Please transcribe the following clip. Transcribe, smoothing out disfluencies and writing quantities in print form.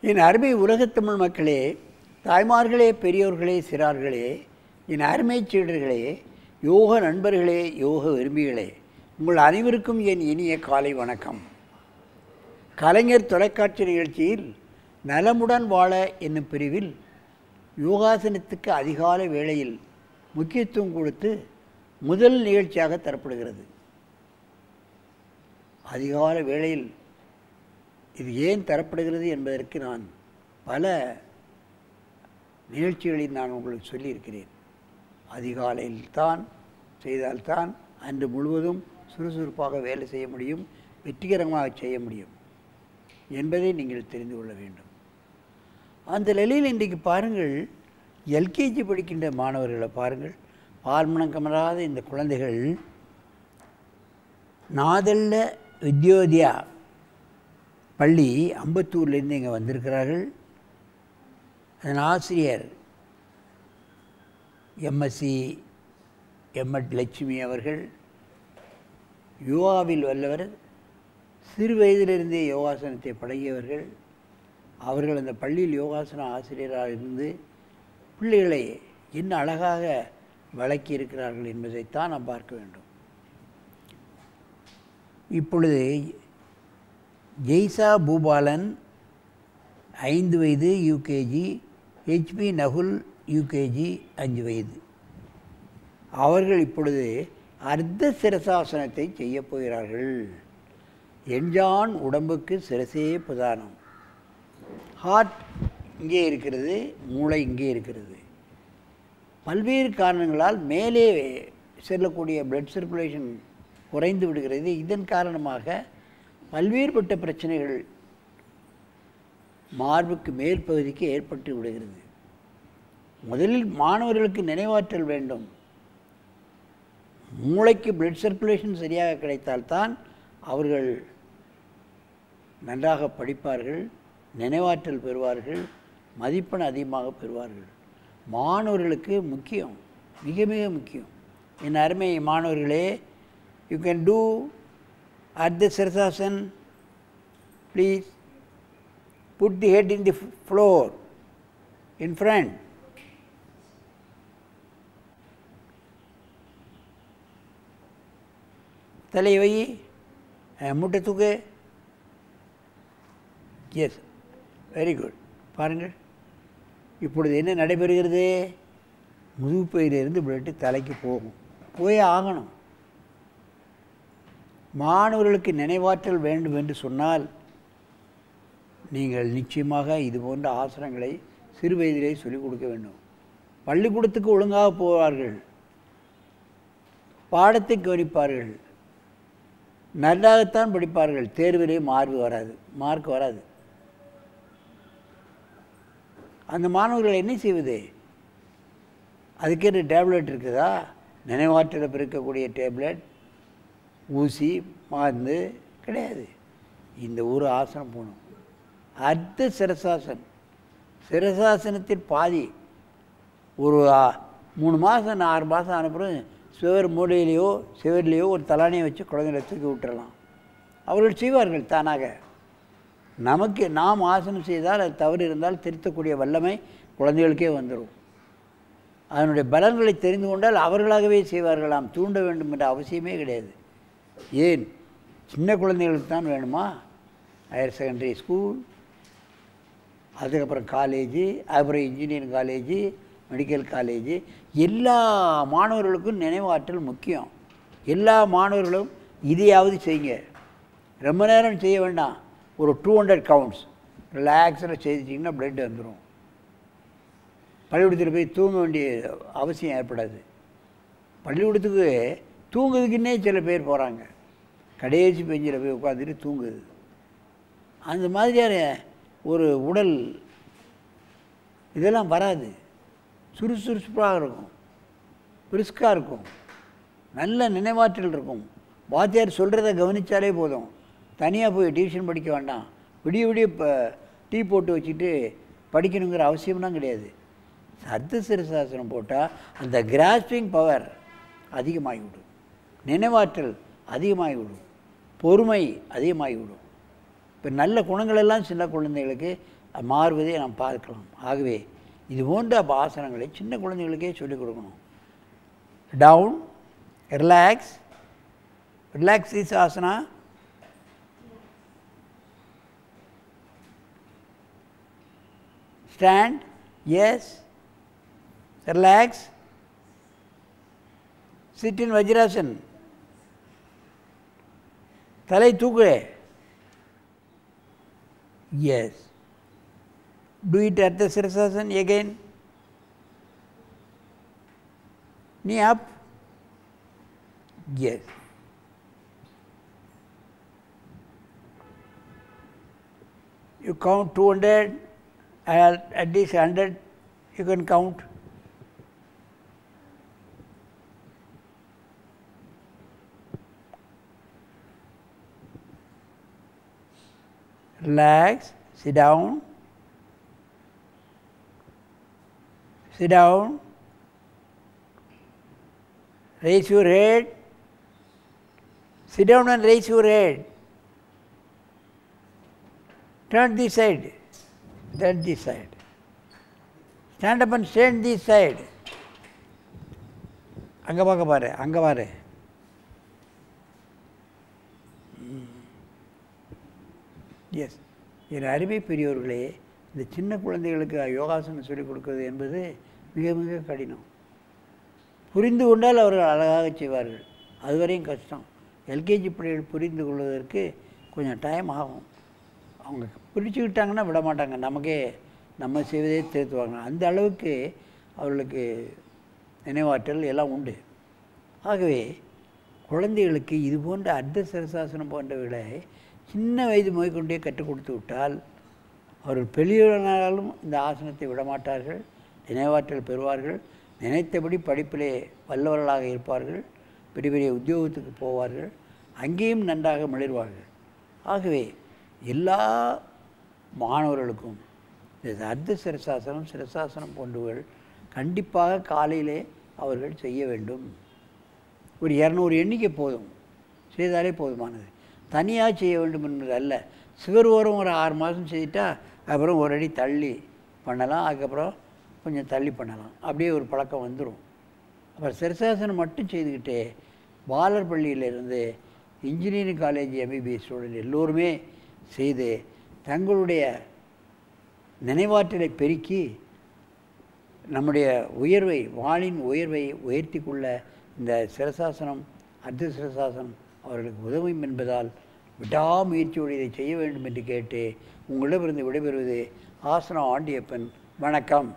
என் அருமை உலகத்தமிழ் மக்களே, தாய்மார்களே, பெரியோர்களே, சிறார்களே, என் அருமை சீடர்களே, யோக நண்பர்களே, யோக விரும்பிகளே, உங்கள் அனைவருக்கும் என் இனிய காலை வணக்கம். கலைஞர் தொலைக்காட்சி நிகழ்ச்சியில் நலமுடன் வாழ என்னும் பிரிவில் யோகாசனத்துக்கு அதிகாலை வேளையில் முக்கியத்துவம் கொடுத்து முதல் நிகழ்ச்சியாக தரப்படுகிறது. அதிகாலை வேளையில் இது ஏன் தரப்படுகிறது என்பதற்கு நான் பல நிகழ்ச்சிகளில் நான் உங்களுக்கு சொல்லியிருக்கிறேன். அதிகாலையில் தான் செய்தால்தான் அன்று முழுவதும் சுறுசுறுப்பாக வேலை செய்ய முடியும், வெற்றிகரமாக செய்ய முடியும் என்பதை நீங்கள் தெரிந்து கொள்ள வேண்டும். அந்த நிலையில் இன்றைக்கு பாருங்கள், எல்கேஜி படிக்கின்ற மாணவர்களை பாருங்கள். பால்மணம் கமராத இந்த குழந்தைகள் நாதல்ல வித்யோதயா பள்ளி அம்பத்தூர்லேருந்து இங்கே வந்திருக்கிறார்கள். அதன் ஆசிரியர் எம்எஸ்சி எம்எட் லட்சுமி அவர்கள் யோகாவில் வல்லவர். சிறு வயதிலிருந்தே யோகாசனத்தை பழகியவர்கள். அவர்கள் அந்த பள்ளியில் யோகாசன ஆசிரியராக இருந்து பிள்ளைகளை என்ன அழகாக வழக்கி இருக்கிறார்கள் என்பதைத்தான் நாம் பார்க்க வேண்டும். இப்பொழுது ஜெய்சா பூபாலன் 5 வயது யூகேஜி, ஹெச்பி நகுல் யூகேஜி 5 வயது. அவர்கள் இப்பொழுது அர்த்த சிரசாசனத்தை செய்ய போகிறார்கள். எஞ்சான் உடம்புக்கு சிரசே பிரதானம். ஹார்ட் இங்கே இருக்கிறது, மூளை இங்கே இருக்கிறது. பல்வேறு காரணங்களால் மேலே செல்லக்கூடிய பிளட் சர்க்குலேஷன் குறைந்து விடுகிறது. இதன் காரணமாக பல்வேறுபட்ட பிரச்சனைகள் மார்புக்கு மேல் பகுதிக்கு ஏற்பட்டு விடுகிறது. முதலில் மாணவர்களுக்கு நினைவாற்றல் வேண்டும். மூளைக்கு பிளட் சர்க்குலேஷன் சரியாக கிடைத்தால்தான் அவர்கள் நன்றாக படிப்பார்கள், நினைவாற்றல் பெறுவார்கள், மதிப்பெண் அதிகமாக பெறுவார்கள். மாணவர்களுக்கு முக்கியம், மிக மிக முக்கியம். என் அருமை மாணவர்களே, you can do Ardha Sirsasana. Please put the head in the floor in front. தலை வை, முட்டை தூக்கு. Yes, very good. பாருங்கள், இப்பொழுது என்ன நடைபெறுகிறது? முதுகுப்பையிலிருந்து பிளட்டு தலைக்கு போகும், போயே ஆகணும். மாணவர்களுக்கு நினைவாற்றல் வேண்டும் என்று சொன்னால் நீங்கள் நிச்சயமாக இது போன்ற ஆசனங்களை சிறு வயதிலே சொல்லிக் கொடுக்க வேண்டும். பள்ளிக்கூடத்துக்கு ஒழுங்காக போவார்கள், பாடத்தை கவனிப்பார்கள், நன்றாகத்தான் படிப்பார்கள். தேர்விலே மார்க் வராது. அந்த மாணவர்கள் என்ன செய்வது? அதுக்கேற்ற டேப்லெட் இருக்குதா? நினைவாற்றலை பெருக்கக்கூடிய டேப்லெட், ஊசி, மருந்து கிடையாது. இந்த ஒரு ஆசனம் போகணும். அர்த்த சிரசாசன். சிரசாசனத்தில் பாதி ஒரு 3 மாதம் 6 மாதம் அனுப்புகிறோம். சுவர் மூலையிலையோ சுவர்லேயோ ஒரு தலானியை வச்சு குழந்தைகளை தூக்கி விட்டுறலாம். அவர்கள் செய்வார்கள் தானாக. நாம் ஆசனம் செய்தால் அது தவறு இருந்தால் திருத்தக்கூடிய வல்லமை குழந்தைகளுக்கே வந்துடும். அதனுடைய பலன்களை தெரிந்து கொண்டால் அவர்களாகவே செய்வார்களாம். தூண்ட வேண்டும் என்ற அவசியமே கிடையாது. ஏன் சின்ன குழந்தைகளுக்கு தான் வேணுமா? ஹையர் செகண்டரி ஸ்கூல், அதுக்கப்புறம் காலேஜு, அப்புறம் இன்ஜினியரிங் காலேஜு, மெடிக்கல் காலேஜு, எல்லா மாணவர்களுக்கும் நினைவாற்றல் முக்கியம். எல்லா மாணவர்களும் இதையாவது செய்யுங்க. ரொம்ப நேரம் செய்ய வேண்டாம். ஒரு 200 கவுண்ட்ஸ் ரிலாக்ஸில் செய்திட்டிங்கன்னா பிளட் வந்துடும். பள்ளிக்கூடத்தில் போய் தூங்க வேண்டிய அவசியம் ஏற்படாது. பள்ளிக்கூடத்துக்கு தூங்குறதுக்குன்னே சில பேர் போகிறாங்க. கடைசி பெஞ்சில் போய் உட்காந்துட்டு தூங்குது. அந்த மாதிரியான ஒரு உடல் இதெல்லாம் வராது. சுறுசுறுப்பாக இருக்கும், பிரிஸ்காக இருக்கும், நல்ல நினைவாற்றல் இருக்கும். வாத்தியார் சொல்கிறத கவனித்தாலே போதும். தனியாக போய் டியூஷன் படிக்க வேண்டாம். விடிய விடிய டீ போட்டு வச்சுட்டு படிக்கணுங்கிற அவசியம்லாம் கிடையாது. அர்த்த சிரசாசனம் போட்டால் அந்த கிராஸ்பிங் பவர் அதிகமாகிவிடும், நினைவாற்றல் அதிகமாகிவிடும், பொறுமை அதிகமாகிவிடும். இப்போ நல்ல குணங்களெல்லாம் சின்ன குழந்தைகளுக்கு மாறுவதை நாம் பார்க்கலாம். ஆகவே இது போன்ற ஆசனங்களை சின்ன குழந்தைகளுக்கே சொல்லிக் கொடுக்கணும். Down, relax, relax is asana, stand, yes, relax, sit in Vajrasan, தலை தூக்கு, yes, do it at the Sirsasan again, knee up, yes, you count 200, at least 100 you can count. Relax, sit down, sit down, raise your head, sit down and raise your head, turn this side, turn this side, stand up and stand this side, அங்கே பார்க்க பாரு, அங்கே பாரு. S, என் அருமை பெரியவர்களே, இந்த சின்ன குழந்தைகளுக்கு யோகாசனம் சொல்லிக் கொடுக்கிறது என்பது மிக மிக கடினம். புரிந்து கொண்டால் அவர்கள் அழகாக செய்வார்கள். அதுவரையும் கஷ்டம். எல்கேஜி பிள்ளைகள் புரிந்து கொள்வதற்கு கொஞ்சம் டைம் ஆகும். அவங்க பிடிச்சிக்கிட்டாங்கன்னா விட மாட்டாங்க, நமக்கே நம்ம செய்வதே திருத்துவாங்க. அந்த அளவுக்கு அவர்களுக்கு நினைவாற்றல் எல்லாம் உண்டு. ஆகவே குழந்தைகளுக்கு இது போன்ற அர்த்த சிரசாசனம் போன்றவர்களை சின்ன வயது முதற்கொண்டே கற்றுக் கொடுத்து விட்டால் அவர்கள் பெரியவர்களாலும் இந்த ஆசனத்தை விடமாட்டார்கள், நினைவாற்றல் பெறுவார்கள், நினைத்தபடி படிப்பிலே வல்லவர்களாக இருப்பார்கள், பெரிய பெரிய உத்தியோகத்துக்கு போவார்கள், அங்கேயும் நன்றாக மிளர்வார்கள். ஆகவே எல்லா மாணவர்களுக்கும் இந்த அர்த்த சிரசாசனம், சிரசாசனம் போன்றவர்கள் கண்டிப்பாக காலையிலே அவர்கள் செய்ய வேண்டும். ஒரு 200 எண்ணிக்கை போதும், செய்தாலே போதுமானது. தனியாக செய்ய வேண்டும் என்பது அல்ல. சுகர்வோரம் ஒரு 6 மாதம் செய்துட்டா அப்புறம் ஒரு அடி தள்ளி பண்ணலாம், அதுக்கப்புறம் கொஞ்சம் தள்ளி பண்ணலாம். அப்படியே ஒரு பழக்கம் வந்துடும். அப்புறம் சிரசாசனம் மட்டும் செய்துக்கிட்டே பாலர் பள்ளியிலிருந்து இன்ஜினியரிங் காலேஜ் எம்பிபிஎஸ் ஸ்டூடெண்ட் எல்லோருமே செய்து தங்களுடைய நினைவாற்றலை பெருக்கி நம்முடைய உயர்வை, வாளின் உயர்வை உயர்த்தி கொள்ள இந்த சிரசாசனம், அர்த்த சிரசாசனம் அவர்களுக்கு உதவும் என்பதால் விடாமுயற்சியோடு இதை செய்ய வேண்டும் என்று கேட்டு உங்களிடமிருந்து விடைபெறுவது ஆசனம் ஆண்டியப்பன். வணக்கம்.